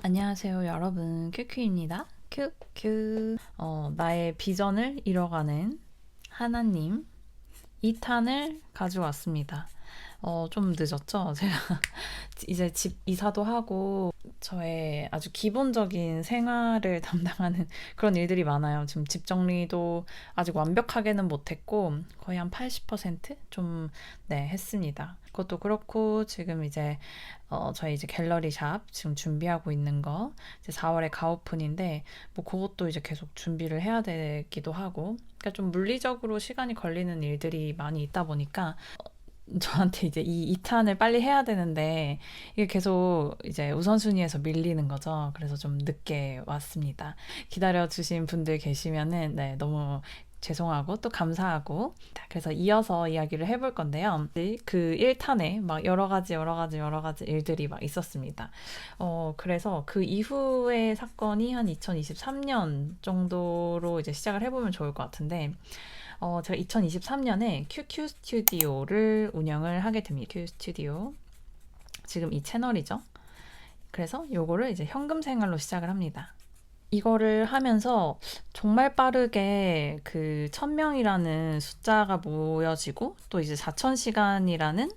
안녕하세요, 여러분. 큐큐입니다. 큐큐. 나의 비전을 이뤄가는 하나님 2탄을 가져왔습니다. 좀 늦었죠? 제가 이제 집 이사도 하고 저의 아주 기본적인 생활을 담당하는 그런 일들이 많아요. 지금 집 정리도 아직 완벽하게는 못했고 거의 한 80%좀 네, 했습니다. 그것도 그렇고 지금 이제 저희 이제 갤러리 샵 지금 준비하고 있는 거 이제 4월에 가오픈인데 뭐 그것도 이제 계속 준비를 해야 되기도 하고 그러니까 좀 물리적으로 시간이 걸리는 일들이 많이 있다 보니까 저한테 이제 이 2탄을 빨리 해야 되는데 이게 계속 이제 우선순위에서 밀리는 거죠. 그래서 좀 늦게 왔습니다. 기다려주신 분들 계시면은 네, 너무 죄송하고 또 감사하고 그래서 이어서 이야기를 해볼 건데요. 그 1탄에 막 여러 가지 일들이 막 있었습니다. 그래서 그 이후의 사건이 한 2023년 정도로 이제 시작을 해보면 좋을 것 같은데 제가 2023년에 QQ 스튜디오를 운영을 하게 됩니다. QQ 스튜디오. 지금 이 채널이죠. 그래서 요거를 이제 현금 생활로 시작을 합니다. 이거를 하면서 정말 빠르게 그 1000명이라는 숫자가 모여지고 또 이제 4000시간이라는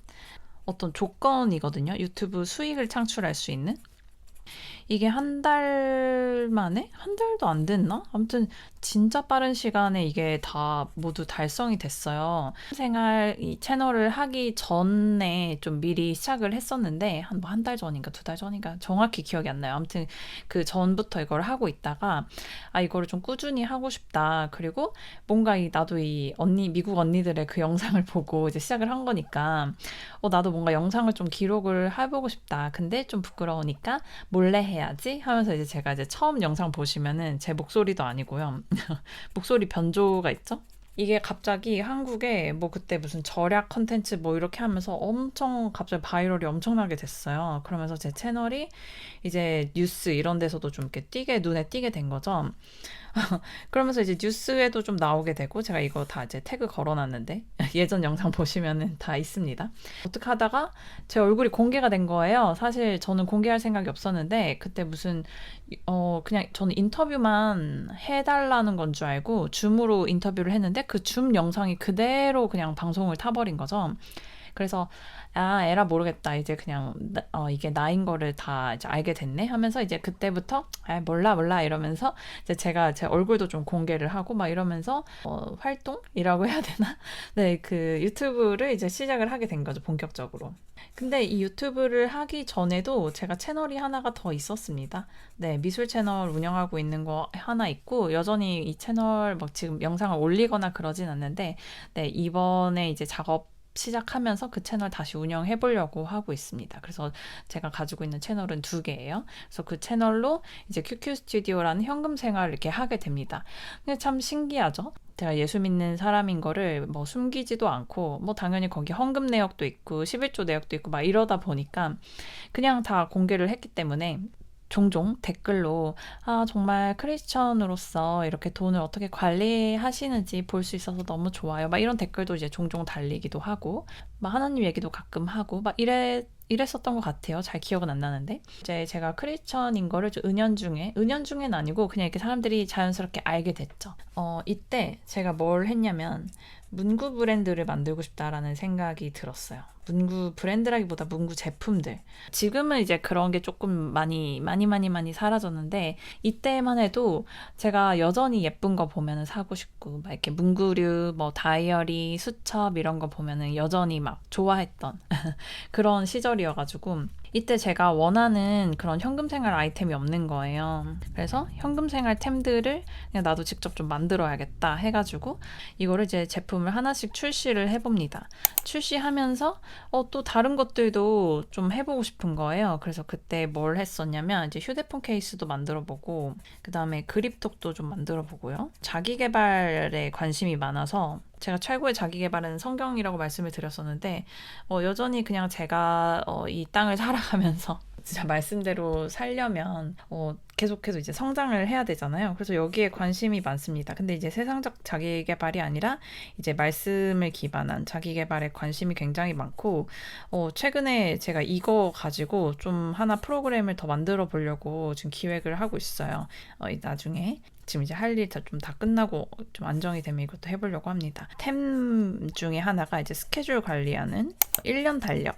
어떤 조건이거든요. 유튜브 수익을 창출할 수 있는. 이게 한 달 만에? 한 달도 안 됐나? 아무튼 진짜 빠른 시간에 이게 다 모두 달성이 됐어요. 생활 이 채널을 하기 전에 좀 미리 시작을 했었는데 한 달 전인가 2달 전인가 정확히 기억이 안 나요. 아무튼 그 전부터 이걸 하고 있다가 이거를 좀 꾸준히 하고 싶다. 그리고 뭔가 나도 이 미국 언니들의 그 영상을 보고 이제 시작을 한 거니까 나도 뭔가 영상을 좀 기록을 해보고 싶다. 근데 좀 부끄러우니까 몰래 해야지 하면서 이제 제가 이제 처음 영상 보시면은 제 목소리도 아니고요. 목소리 변조가 있죠? 이게 갑자기 한국에 뭐 그때 무슨 절약 컨텐츠 뭐 이렇게 하면서 엄청 갑자기 바이럴이 엄청나게 됐어요. 그러면서 제 채널이 이제 뉴스 이런 데서도 좀 이렇게 눈에 띄게 된 거죠. 그러면서 이제 뉴스에도 좀 나오게 되고 제가 이거 다 이제 태그 걸어놨는데 예전 영상 보시면은 다 있습니다. 어떻게 하다가 제 얼굴이 공개가 된 거예요. 사실 저는 공개할 생각이 없었는데 그때 무슨 그냥 저는 인터뷰만 해달라는 건 줄 알고 줌으로 인터뷰를 했는데 그 줌 영상이 그대로 그냥 방송을 타버린 거죠. 그래서 에라 모르겠다. 이제 그냥 이게 나인 거를 다 이제 알게 됐네 하면서 이제 그때부터 몰라 이러면서 이제 제가 제 얼굴도 좀 공개를 하고 막 이러면서 활동이라고 해야 되나? 네, 그 유튜브를 이제 시작을 하게 된 거죠, 본격적으로. 근데 이 유튜브를 하기 전에도 제가 채널이 하나가 더 있었습니다. 네, 미술 채널 운영하고 있는 거 하나 있고 여전히 이 채널 뭐 지금 영상을 올리거나 그러진 않는데 네, 이번에 이제 작업 시작하면서 그 채널 다시 운영해 보려고 하고 있습니다. 그래서 제가 가지고 있는 채널은 2개예요. 그래서 그 채널로 이제 QQ 스튜디오라는 현금 생활을 이렇게 하게 됩니다. 근데 참 신기하죠? 제가 예수 믿는 사람인 거를 뭐 숨기지도 않고 뭐 당연히 거기 헌금 내역도 있고 11조 내역도 있고 막 이러다 보니까 그냥 다 공개를 했기 때문에 종종 댓글로 정말 크리스천으로서 이렇게 돈을 어떻게 관리하시는지 볼 수 있어서 너무 좋아요. 막 이런 댓글도 이제 종종 달리기도 하고 막 하나님 얘기도 가끔 하고 막 이랬었던 것 같아요. 잘 기억은 안 나는데 이제 제가 크리스천인 거를 좀 은연중에는 아니고 그냥 이렇게 사람들이 자연스럽게 알게 됐죠. 이때 제가 뭘 했냐면 문구 브랜드를 만들고 싶다라는 생각이 들었어요. 문구 브랜드라기보다 문구 제품들. 지금은 이제 그런 게 조금 많이 사라졌는데 이때만 해도 제가 여전히 예쁜 거 보면은 사고 싶고 막 이렇게 문구류, 뭐 다이어리, 수첩 이런 거 보면은 여전히 막 좋아했던 그런 시절이어가지고 이때 제가 원하는 그런 현금 생활 아이템이 없는 거예요. 그래서 현금 생활템들을 그냥 나도 직접 좀 만들어야겠다 해가지고 이거를 이제 제품을 하나씩 출시를 해봅니다. 출시하면서 또 다른 것들도 좀 해보고 싶은 거예요. 그래서 그때 뭘 했었냐면 이제 휴대폰 케이스도 만들어보고 그 다음에 그립톡도 좀 만들어보고요. 자기 개발에 관심이 많아서 제가 최고의 자기 개발은 성경이라고 말씀을 드렸었는데 여전히 그냥 제가 이 땅을 살아가면서 진짜 말씀대로 살려면 계속해서 이제 성장을 해야 되잖아요. 그래서 여기에 관심이 많습니다. 근데 이제 세상적 자기 개발이 아니라 이제 말씀을 기반한 자기 개발에 관심이 굉장히 많고 최근에 제가 이거 가지고 좀 하나 프로그램을 더 만들어 보려고 지금 기획을 하고 있어요. 나중에 지금 이제 할 일 좀 다 끝나고 좀 안정이 되면 이것도 해보려고 합니다. 템 중에 하나가 이제 스케줄 관리하는 1년 달력.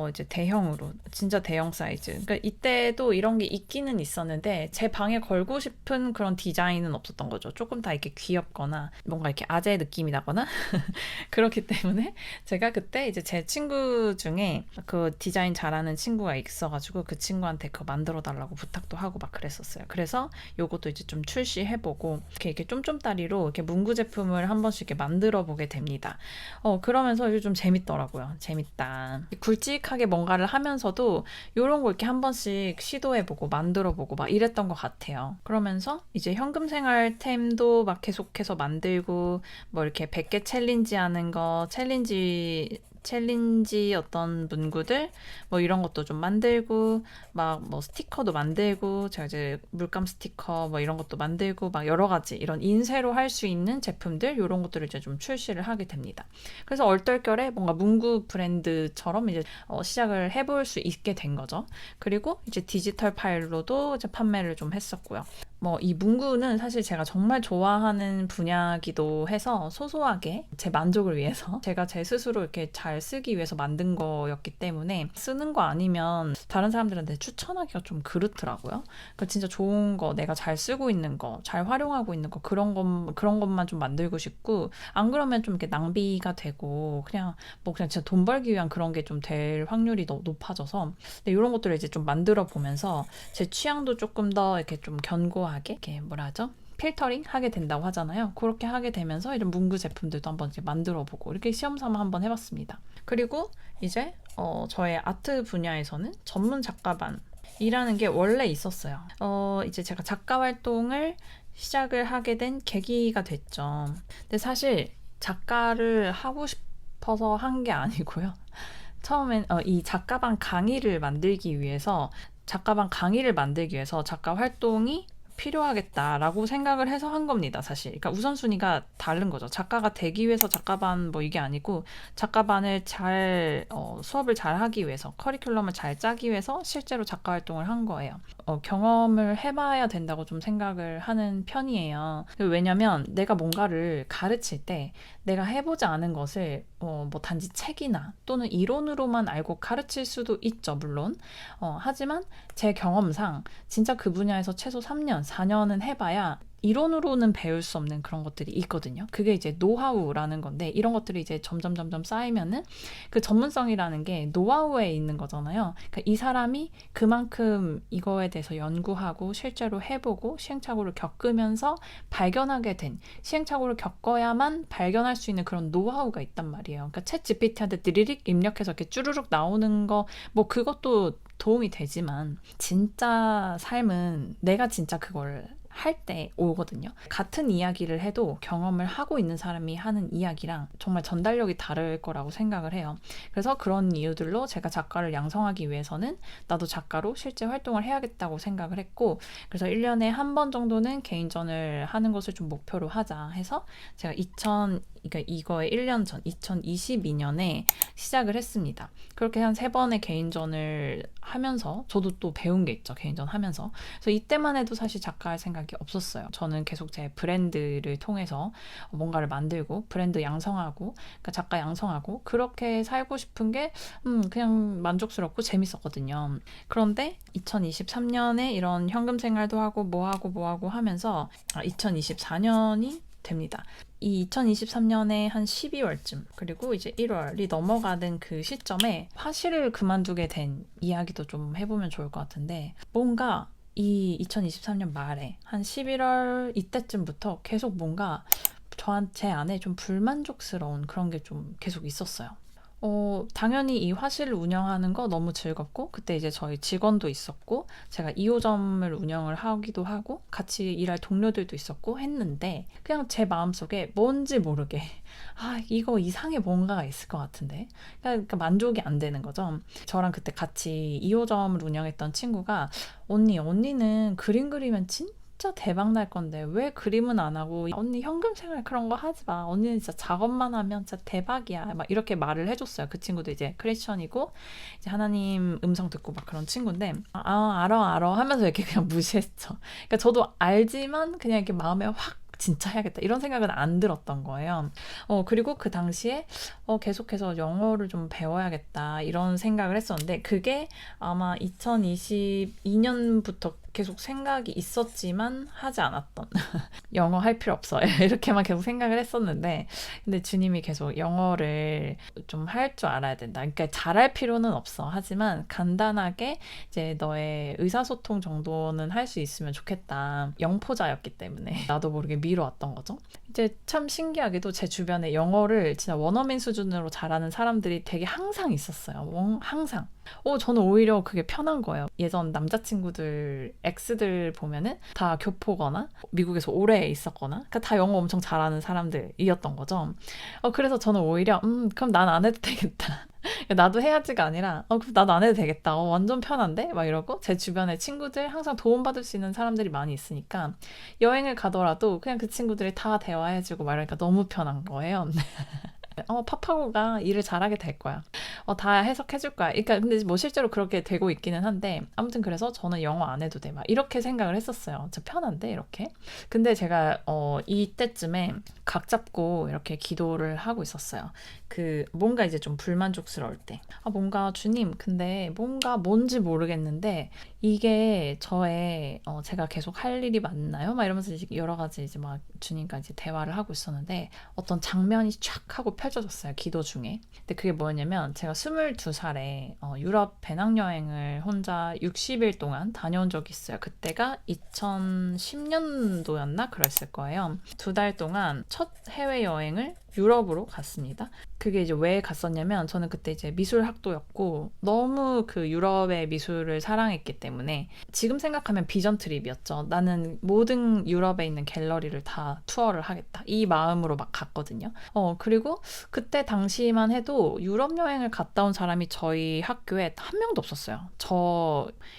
이제 대형으로 진짜 대형 사이즈. 그러니까 이때도 이런 게 있기는 있었는데 제 방에 걸고 싶은 그런 디자인은 없었던 거죠. 조금 다 이렇게 귀엽거나 뭔가 이렇게 아재 느낌이 나거나 그렇기 때문에 제가 그때 이제 제 친구 중에 그 디자인 잘하는 친구가 있어가지고 그 친구한테 그거 만들어 달라고 부탁도 하고 막 그랬었어요. 그래서 요것도 이제 좀 출시해보고 이렇게 쫌쫌다리로 이렇게 문구 제품을 한 번씩 이렇게 만들어 보게 됩니다. 그러면서 이게 좀 재밌더라고요. 재밌다. 굵직하게 뭔가를 하면서도 이런 거 이렇게 한 번씩 시도해보고 만들어보고 막 이랬던 것 같아요. 그러면서 이제 현금 생활템도 막 계속해서 만들고 뭐 이렇게 100개 챌린지 하는 거, 챌린지 어떤 문구들 뭐 이런 것도 좀 만들고 막 뭐 스티커도 만들고 제가 이제 물감 스티커 뭐 이런 것도 만들고 막 여러 가지 이런 인쇄로 할 수 있는 제품들 이런 것들을 이제 좀 출시를 하게 됩니다. 그래서 얼떨결에 뭔가 문구 브랜드처럼 이제 시작을 해볼 수 있게 된 거죠. 그리고 이제 디지털 파일로도 이제 판매를 좀 했었고요. 뭐 이 문구는 사실 제가 정말 좋아하는 분야기도 해서 소소하게 제 만족을 위해서 제가 제 스스로 이렇게 잘 쓰기 위해서 만든 거였기 때문에 쓰는 거 아니면 다른 사람들한테 추천하기가 좀 그렇더라고요. 그러니까 진짜 좋은 거 내가 잘 쓰고 있는 거, 잘 활용하고 있는 거 그런 것만 좀 만들고 싶고 안 그러면 좀 이렇게 낭비가 되고 그냥 진짜 돈 벌기 위한 그런 게 좀 될 확률이 높아져서 근데 이런 것들을 이제 좀 만들어 보면서 제 취향도 조금 더 이렇게 좀 견고하게 이렇게 뭐라 하죠? 필터링 하게 된다고 하잖아요. 그렇게 하게 되면서 이런 문구 제품들도 한번 이제 만들어 보고 이렇게 시험삼아 한번 해봤습니다. 그리고 이제 저의 아트 분야에서는 전문 작가반 이라는 게 원래 있었어요. 이제 제가 작가 활동을 시작을 하게 된 계기가 됐죠. 근데 사실 작가를 하고 싶어서 한 게 아니고요. 처음엔 이 작가반 강의를 만들기 위해서 작가 활동이 필요하겠다라고 생각을 해서 한 겁니다, 사실. 그러니까 우선순위가 다른 거죠. 작가가 되기 위해서 작가반 뭐 이게 아니고 작가반을 수업을 잘 하기 위해서 커리큘럼을 잘 짜기 위해서 실제로 작가 활동을 한 거예요. 경험을 해봐야 된다고 좀 생각을 하는 편이에요. 왜냐면 내가 뭔가를 가르칠 때 내가 해보지 않은 것을 뭐 단지 책이나 또는 이론으로만 알고 가르칠 수도 있죠, 물론. 하지만 제 경험상 진짜 그 분야에서 최소 3년, 4년은 해봐야 이론으로는 배울 수 없는 그런 것들이 있거든요. 그게 이제 노하우라는 건데 이런 것들이 이제 점점 쌓이면은 그 전문성이라는 게 노하우에 있는 거잖아요. 그러니까 이 사람이 그만큼 이거에 대해서 연구하고 실제로 해보고 시행착오를 겪으면서 발견하게 된 시행착오를 겪어야만 발견할 수 있는 그런 노하우가 있단 말이에요. 그러니까 챗 GPT한테 드리릭 입력해서 이렇게 쭈루룩 나오는 거 뭐 그것도 도움이 되지만 진짜 삶은 내가 진짜 그걸 할 때 오거든요. 같은 이야기를 해도 경험을 하고 있는 사람이 하는 이야기랑 정말 전달력이 다를 거라고 생각을 해요. 그래서 그런 이유들로 제가 작가를 양성하기 위해서는 나도 작가로 실제 활동을 해야겠다고 생각을 했고 그래서 1년에 한 번 정도는 개인전을 하는 것을 좀 목표로 하자 해서 제가 그러니까 이거의 1년 전 2022년에 시작을 했습니다. 그렇게 한 3번의 개인전을 하면서 저도 또 배운 게 있죠. 개인전 하면서. 그래서 이때만 해도 사실 작가 할 생각이 없었어요. 저는 계속 제 브랜드를 통해서 뭔가를 만들고 브랜드 양성하고 그러니까 작가 양성하고 그렇게 살고 싶은 게 그냥 만족스럽고 재밌었거든요. 그런데 2023년에 이런 현금 생활도 하고 뭐하고 하면서 2024년이 됩니다. 이 2023년에 한 12월쯤 그리고 이제 1월이 넘어가는 그 시점에 화실을 그만두게 된 이야기도 좀 해보면 좋을 것 같은데 뭔가 이 2023년 말에 한 11월 이때쯤부터 계속 뭔가 제 안에 좀 불만족스러운 그런 게 좀 계속 있었어요. 당연히 이 화실을 운영하는 거 너무 즐겁고, 그때 이제 저희 직원도 있었고, 제가 2호점을 운영을 하기도 하고, 같이 일할 동료들도 있었고 했는데, 그냥 제 마음속에 뭔지 모르게, 이거 이상의 뭔가가 있을 것 같은데. 그러니까 만족이 안 되는 거죠. 저랑 그때 같이 2호점을 운영했던 친구가, 언니는 그림 그리면 진짜 대박 날 건데 왜 그림은 안 하고, 언니 현금 생활 그런 거 하지 마, 언니는 진짜 작업만 하면 진짜 대박이야, 막 이렇게 말을 해줬어요. 그 친구도 이제 크리스천이고 이제 하나님 음성 듣고 막 그런 친구인데, 알아 하면서 이렇게 그냥 무시했죠. 그러니까 저도 알지만 그냥 이렇게 마음에 확 진짜 해야겠다 이런 생각은 안 들었던 거예요. 그리고 그 당시에 계속해서 영어를 좀 배워야겠다 이런 생각을 했었는데, 그게 아마 2022년부터 계속 생각이 있었지만 하지 않았던 영어 할 필요 없어 이렇게만 계속 생각을 했었는데, 근데 주님이 계속 영어를 좀 할 줄 알아야 된다, 그러니까 잘할 필요는 없어, 하지만 간단하게 이제 너의 의사소통 정도는 할 수 있으면 좋겠다. 영포자였기 때문에 나도 모르게 미뤄왔던 거죠. 이제 참 신기하게도 제 주변에 영어를 진짜 원어민 수준으로 잘하는 사람들이 되게 항상 있었어요. 항상. 저는 오히려 그게 편한 거예요. 예전 남자친구들, 엑스들 보면은 다 교포거나 미국에서 오래 있었거나, 그러니까 다 영어 엄청 잘하는 사람들이었던 거죠. 그래서 저는 오히려 그럼 난 안 해도 되겠다. 나도 해야지가 아니라 그럼 나도 안 해도 되겠다. 완전 편한데? 막 이러고, 제 주변에 친구들 항상 도움받을 수 있는 사람들이 많이 있으니까 여행을 가더라도 그냥 그 친구들이 다 대화해주고 막 이러니까 너무 편한 거예요. 파파고가 일을 잘하게 될 거야. 다 해석해줄 거야. 그러니까 근데 뭐 실제로 그렇게 되고 있기는 한데, 아무튼 그래서 저는 영어 안 해도 돼, 막 이렇게 생각을 했었어요. 진짜 편한데 이렇게. 근데 제가 이때쯤에 각 잡고 이렇게 기도를 하고 있었어요. 뭔가 이제 좀 불만족스러울 때, 뭔가 주님, 근데 뭔지 모르겠는데 이게 제가 계속 할 일이 맞나요? 막 이러면서 이제 여러 가지 이제 막 주님과 이제 대화를 하고 있었는데, 어떤 장면이 쫙 하고 펼쳐졌어요, 기도 중에. 근데 그게 뭐였냐면, 제가 22살에 유럽 배낭여행을 혼자 60일 동안 다녀온 적이 있어요. 그때가 2010년도였나 그랬을 거예요. 2달 동안 첫 해외여행을 유럽으로 갔습니다. 그게 이제 왜 갔었냐면, 저는 그때 이제 미술학도였고 너무 그 유럽의 미술을 사랑했기 때문에, 지금 생각하면 비전 트립이었죠. 나는 모든 유럽에 있는 갤러리를 다 투어를 하겠다, 이 마음으로 막 갔거든요. 그리고 그때 당시만 해도 유럽 여행을 갔다 온 사람이 저희 학교에 한 명도 없었어요.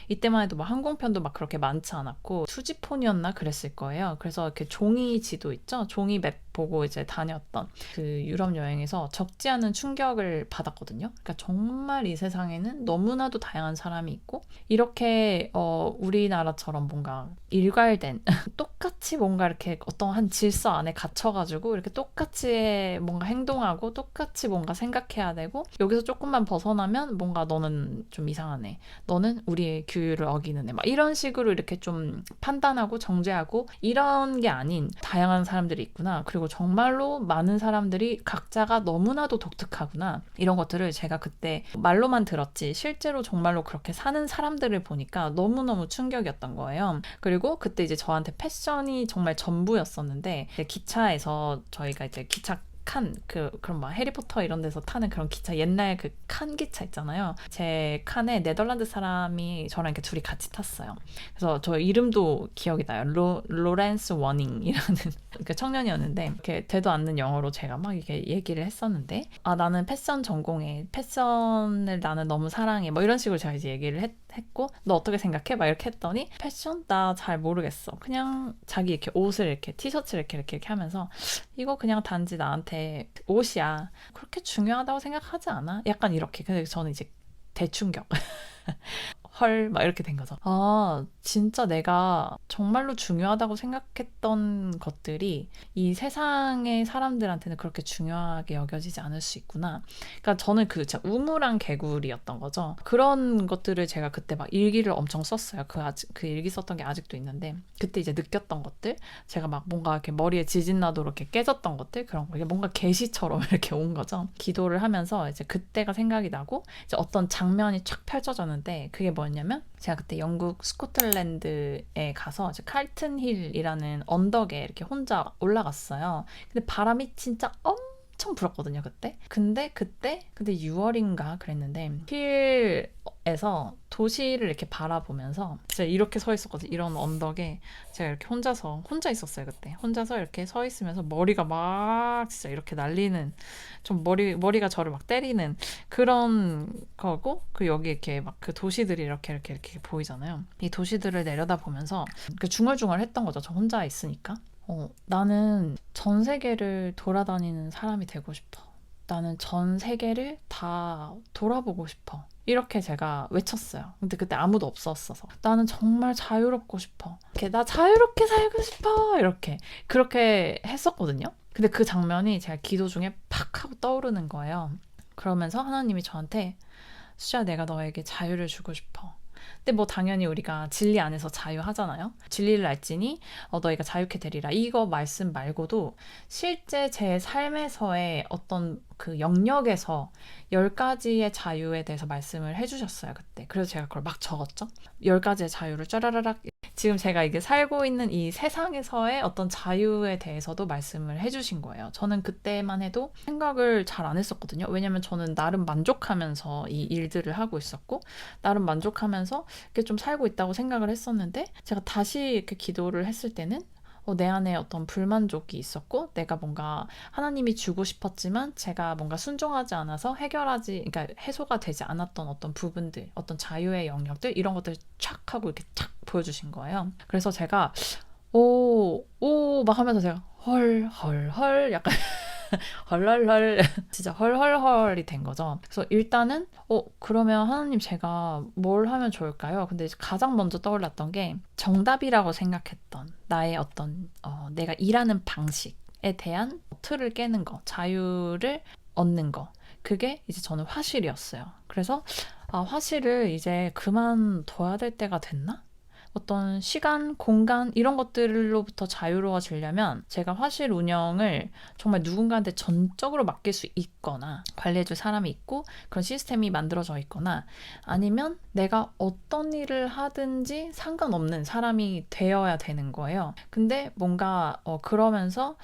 이때만 해도 막 항공편도 막 그렇게 많지 않았고 투지폰이었나 그랬을 거예요. 그래서 이렇게 종이 지도 있죠, 종이 맵 보고 이제 다녔던 그 유럽 여행에서 적지 않은 충격을 받았거든요. 그러니까 정말 이 세상에는 너무나도 다양한 사람이 있고, 이렇게 우리나라처럼 뭔가 일괄된 똑같이 뭔가 이렇게 어떤 한 질서 안에 갇혀가지고 이렇게 똑같이 뭔가 행동하고 똑같이 뭔가 생각해야 되고, 여기서 조금만 벗어나면 뭔가 너는 좀 이상하네, 너는 우리의 규율을 어기는 애, 막 이런 식으로 이렇게 좀 판단하고 정죄하고 이런 게 아닌 다양한 사람들이 있구나. 그리고 정말로 많은 사람들이 각자가 너무나도 독특하구나. 이런 것들을 제가 그때 말로만 들었지 실제로 정말로 그렇게 사는 사람들을 보니까 너무너무 충격이었던 거예요. 그리고 그때 이제 저한테 패션이 정말 전부였었는데, 기차에서 저희가 이제 기차 그런 막 해리포터 이런 데서 타는 그런 기차, 옛날 그 칸 기차 있잖아요. 제 칸에 네덜란드 사람이 저랑 이렇게 둘이 같이 탔어요. 그래서 저 이름도 기억이 나요. 로렌스 워닝이라는 그 청년이었는데, 이렇게 되도 않는 영어로 제가 막 이렇게 얘기를 했었는데, 나는 패션 전공해, 패션을 나는 너무 사랑해, 뭐 이런 식으로 제가 이제 얘기를 했고, 너 어떻게 생각해? 막 이렇게 했더니, 패션? 나 잘 모르겠어. 그냥 자기 이렇게 옷을 이렇게 티셔츠를 이렇게 하면서, 이거 그냥 단지 나한테 옷이야, 그렇게 중요하다고 생각하지 않아? 약간 이렇게. 근데 저는 이제 대충격. 헐, 막 이렇게 된 거죠. 진짜 내가 정말로 중요하다고 생각했던 것들이 이 세상의 사람들한테는 그렇게 중요하게 여겨지지 않을 수 있구나. 그러니까 저는 진짜 우물안 개구리였던 거죠. 그런 것들을 제가 그때 막 일기를 엄청 썼어요. 그 일기 썼던 게 아직도 있는데, 그때 이제 느꼈던 것들, 제가 막 뭔가 이렇게 머리에 지진 나도록 이렇게 깨졌던 것들, 그런 거, 이게 뭔가 계시처럼 이렇게 온 거죠. 기도를 하면서 이제 그때가 생각이 나고, 이제 어떤 장면이 쫙 펼쳐졌는데, 그게 뭐였냐면, 제가 그때 영국 스코틀랜드에 가서 이제 칼튼 힐이라는 언덕에 이렇게 혼자 올라갔어요. 근데 바람이 진짜 엄청 불었거든요, 그때. 근데 6월인가 그랬는데 힐에서 도시를 이렇게 바라보면서 제가 이렇게 서 있었거든요. 이런 언덕에 제가 이렇게 혼자 있었어요, 그때. 혼자서 이렇게 서 있으면서 머리가 막 진짜 이렇게 날리는, 좀 머리가 저를 막 때리는 그런 거고, 그 여기 이렇게 막 그 도시들이 이렇게 보이잖아요. 이 도시들을 내려다 보면서 그 중얼중얼 했던 거죠. 저 혼자 있으니까. 나는 전 세계를 돌아다니는 사람이 되고 싶어. 나는 전 세계를 다 돌아보고 싶어. 이렇게 제가 외쳤어요. 근데 그때 아무도 없었어서. 나는 정말 자유롭고 싶어. 이렇게 나 자유롭게 살고 싶어. 그렇게 했었거든요. 근데 그 장면이 제가 기도 중에 팍 하고 떠오르는 거예요. 그러면서 하나님이 저한테 수지야, 내가 너에게 자유를 주고 싶어. 근데 뭐 당연히 우리가 진리 안에서 자유하잖아요. 진리를 알지니 너희가 자유케 되리라. 이거 말씀 말고도 실제 제 삶에서의 어떤 그 영역에서 10가지의 자유에 대해서 말씀을 해주셨어요, 그때. 그래서 제가 그걸 막 적었죠. 10가지의 자유를 쫘라라락. 지금 제가 이게 살고 있는 이 세상에서의 어떤 자유에 대해서도 말씀을 해주신 거예요. 저는 그때만 해도 생각을 잘 안 했었거든요. 왜냐면 저는 나름 만족하면서 이 일들을 하고 있었고, 나름 만족하면서 이렇게 좀 살고 있다고 생각을 했었는데, 제가 다시 이렇게 기도를 했을 때는 내 안에 어떤 불만족이 있었고, 내가 뭔가 하나님이 주고 싶었지만 제가 뭔가 순종하지 않아서 그러니까 해소가 되지 않았던 어떤 부분들, 어떤 자유의 영역들, 이런 것들 촥 하고 이렇게 착 보여주신 거예요. 그래서 제가 막 하면서 제가 헐 약간 헐헐헐 진짜 헐헐헐이 된 거죠. 그래서 일단은 그러면 하나님 제가 뭘 하면 좋을까요? 근데 가장 먼저 떠올랐던 게 정답이라고 생각했던 나의 어떤 내가 일하는 방식에 대한 틀을 깨는 거, 자유를 얻는 거, 그게 이제 저는 화실이었어요. 그래서 화실을 이제 그만둬야 될 때가 됐나? 어떤 시간, 공간 이런 것들로부터 자유로워지려면 제가 화실 운영을 정말 누군가한테 전적으로 맡길 수 있거나 관리해줄 사람이 있고 그런 시스템이 만들어져 있거나, 아니면 내가 어떤 일을 하든지 상관없는 사람이 되어야 되는 거예요. 근데 뭔가 그러면서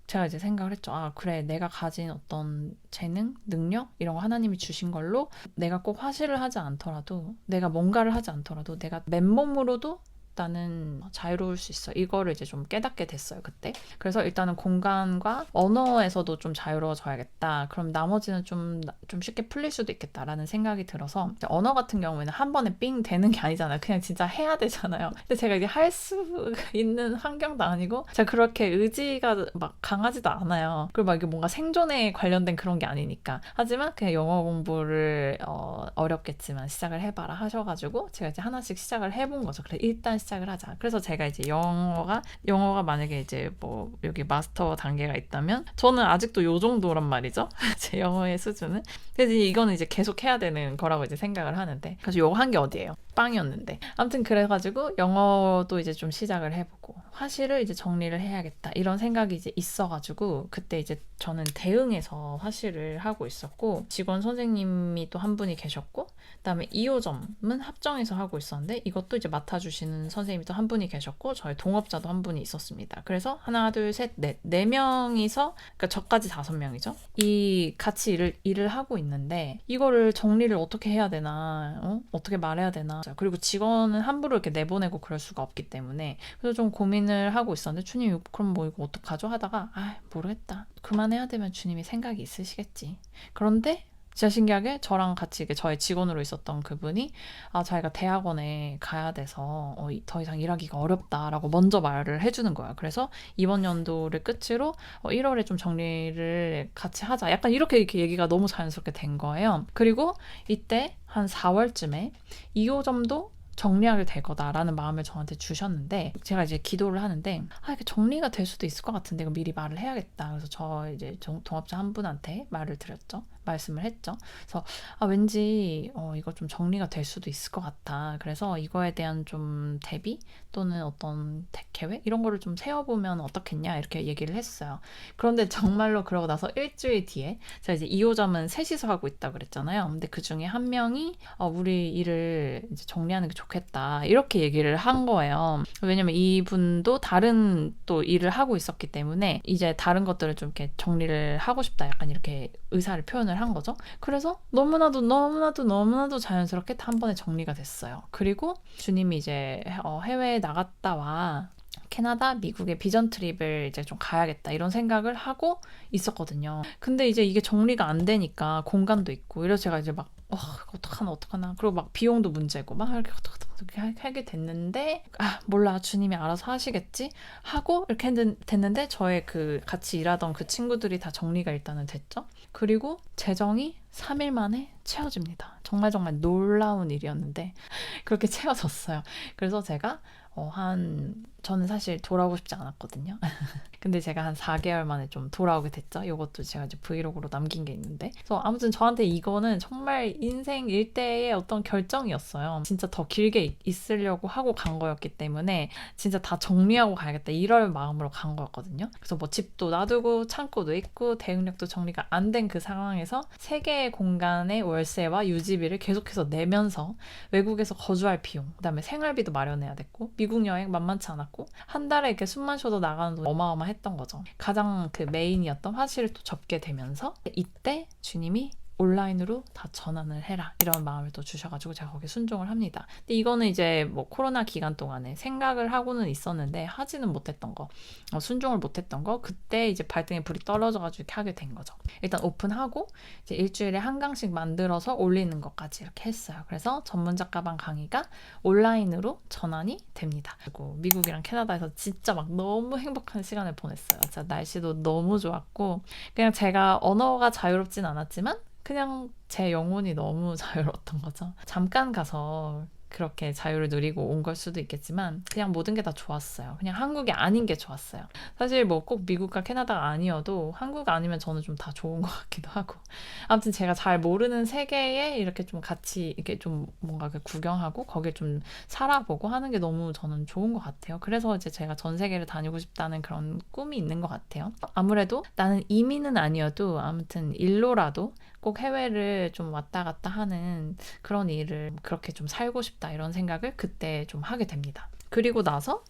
제가 이제 생각을 했죠. 그래, 내가 가진 어떤 재능, 능력 이런 거 하나님이 주신 걸로 내가 꼭 화실을 하지 않더라도, 내가 뭔가를 하지 않더라도 내가 맨몸으로도 나는 자유로울 수 있어. 이거를 이제 좀 깨닫게 됐어요, 그때. 그래서 일단은 공간과 언어에서도 좀 자유로워져야겠다. 그럼 나머지는 좀 쉽게 풀릴 수도 있겠다라는 생각이 들어서, 언어 같은 경우에는 한 번에 삥 되는 게 아니잖아요. 그냥 진짜 해야 되잖아요. 근데 제가 이게 할 수 있는 환경도 아니고 제가 그렇게 의지가 막 강하지도 않아요. 그리고 막 이게 뭔가 생존에 관련된 그런 게 아니니까. 하지만 그냥 영어 공부를 어렵겠지만 시작을 해봐라 하셔가지고 제가 이제 하나씩 시작을 해본 거죠. 그래, 일단 시작을 하자. 그래서 제가 이제 영어가 만약에 이제 뭐 여기 마스터 단계가 있다면 저는 아직도 요 정도란 말이죠. 제 영어의 수준은. 그래서 이거는 이제 계속 해야 되는 거라고 이제 생각을 하는데, 그래서 요거 한 게 어디예요? 빵이었는데. 아무튼 그래가지고 영어도 이제 좀 시작을 해보고 화실을 이제 정리를 해야겠다 이런 생각이 이제 있어가지고, 그때 이제 저는 대응해서 화실을 하고 있었고, 직원 선생님이 또 한 분이 계셨고, 그다음에 2호점은 합정에서 하고 있었는데 이것도 이제 맡아주시는 선생님이 또 한 분이 계셨고, 저희 동업자도 한 분이 있었습니다. 그래서 하나 둘 셋 넷 4명이서, 그러니까 저까지 5명이죠. 이 같이 일을 하고 있는데 이거를 정리를 어떻게 해야 되나, 어떻게 말해야 되나. 그리고 직원은 함부로 이렇게 내보내고 그럴 수가 없기 때문에, 그래서 좀 고민을 하고 있었는데, 주님 그럼 뭐 이거 어떡하죠 하다가 모르겠다, 그만해야 되면 주님이 생각이 있으시겠지. 그런데 진짜 신기하게 저랑 같이 저의 직원으로 있었던 그분이 자기가 대학원에 가야 돼서 더 이상 일하기가 어렵다라고 먼저 말을 해주는 거야. 그래서 이번 연도를 끝으로 1월에 좀 정리를 같이 하자, 약간 이렇게 얘기가 너무 자연스럽게 된 거예요. 그리고 이때 한 4월쯤에 2호점도 정리하게 될 거다라는 마음을 저한테 주셨는데, 제가 이제 기도를 하는데 이게 정리가 될 수도 있을 것 같은데 이거 미리 말을 해야겠다. 그래서 저 이제 동업자 한 분한테 말을 드렸죠. 말씀을 했죠. 그래서 왠지 이거 좀 정리가 될 수도 있을 것 같아. 그래서 이거에 대한 좀 대비 또는 어떤 계획 이런 거를 좀 세워보면 어떻겠냐 이렇게 얘기를 했어요. 그런데 정말로 그러고 나서 일주일 뒤에 제가 이제 2호점은 셋이서 하고 있다 그랬잖아요. 근데 그 중에 한 명이 우리 일을 이제 정리하는 게 좋겠다 이렇게 얘기를 한 거예요. 왜냐면 이분도 다른 또 일을 하고 있었기 때문에 이제 다른 것들을 좀 이렇게 정리를 하고 싶다 약간 이렇게 의사를 표현을 한 거죠. 그래서 너무나도 자연스럽게 한 번에 정리가 됐어요. 그리고 주님이 이제 해외에 나갔다 와 캐나다, 미국의 비전 트립을 이제 좀 가야겠다 이런 생각을 하고 있었거든요. 근데 이제 이게 정리가 안 되니까 공간도 있고 이래서 제가 이제 막 어떡하나 그리고 막 비용도 문제고 막 이렇게 어떻게 하게 됐는데 몰라 주님이 알아서 하시겠지 하고 이렇게 됐는데 저의 그 같이 일하던 그 친구들이 다 정리가 일단은 됐죠. 그리고 재정이 3일 만에 채워집니다. 정말 놀라운 일이었는데 그렇게 채워졌어요. 그래서 제가 저는 사실 돌아오고 싶지 않았거든요. 근데 제가 한 4개월 만에 좀 돌아오게 됐죠. 이것도 제가 이제 브이로그로 남긴 게 있는데. 그래서 아무튼 저한테 이거는 정말 인생 일대의 어떤 결정이었어요. 진짜 더 길게 있으려고 하고 간 거였기 때문에 진짜 다 정리하고 가야겠다 이럴 마음으로 간 거였거든요. 그래서 뭐 집도 놔두고 창고도 있고 대응력도 정리가 안 된 그 상황에서 3개의 공간의 월세와 유지비를 계속해서 내면서 외국에서 거주할 비용, 그다음에 생활비도 마련해야 됐고 미국 여행 만만치 않았고 한 달에 이렇게 숨만 쉬어도 나가는 돈 어마어마했던 거죠. 가장 그 메인이었던 화실을 또 접게 되면서 이때 주님이 온라인으로 다 전환을 해라 이런 마음을 또 주셔가지고 제가 거기에 순종을 합니다. 근데 이거는 이제 뭐 코로나 기간 동안에 생각을 하고는 있었는데 하지는 못했던 거, 순종을 못했던 거, 그때 이제 발등에 불이 떨어져가지고 이렇게 하게 된 거죠. 일단 오픈하고 이제 일주일에 한 강씩 만들어서 올리는 것까지 이렇게 했어요. 그래서 전문 작가방 강의가 온라인으로 전환이 됩니다. 그리고 미국이랑 캐나다에서 진짜 막 너무 행복한 시간을 보냈어요. 진짜 날씨도 너무 좋았고 그냥 제가 언어가 자유롭진 않았지만 그냥 제 영혼이 너무 자유로웠던 거죠. 잠깐 가서 그렇게 자유를 누리고 온 걸 수도 있겠지만 그냥 모든 게 다 좋았어요. 그냥 한국이 아닌 게 좋았어요. 사실 뭐 꼭 미국과 캐나다가 아니어도 한국 아니면 저는 좀 다 좋은 것 같기도 하고 아무튼 제가 잘 모르는 세계에 이렇게 좀 같이 이렇게 좀 뭔가 구경하고 거기에 좀 살아보고 하는 게 너무 저는 좋은 것 같아요. 그래서 이제 제가 전 세계를 다니고 싶다는 그런 꿈이 있는 것 같아요. 아무래도 나는 이민은 아니어도 아무튼 일로라도 꼭 해외를 좀 왔다 갔다 하는 그런 일을 그렇게 좀 살고 싶다 이런 생각을 그때 좀 하게 됩니다. 그리고 나서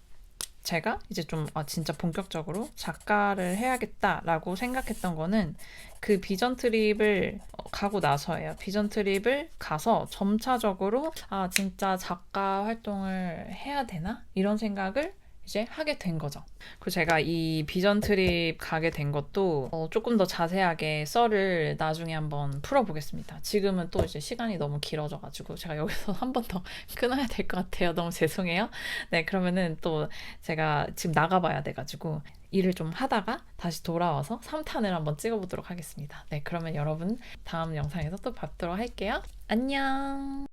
제가 이제 좀 진짜 본격적으로 작가를 해야겠다라고 생각했던 거는 그 비전 트립을 가고 나서예요. 비전 트립을 가서 점차적으로 진짜 작가 활동을 해야 되나? 이런 생각을 이제 하게 된 거죠. 그리고 제가 이 비전 트립 가게 된 것도 조금 더 자세하게 썰을 나중에 한번 풀어보겠습니다. 지금은 또 이제 시간이 너무 길어져가지고 제가 여기서 한 번 더 끊어야 될 것 같아요. 너무 죄송해요. 네, 그러면은 또 제가 지금 나가봐야 돼가지고 일을 좀 하다가 다시 돌아와서 3탄을 한번 찍어보도록 하겠습니다. 네, 그러면 여러분 다음 영상에서 또 뵙도록 할게요. 안녕!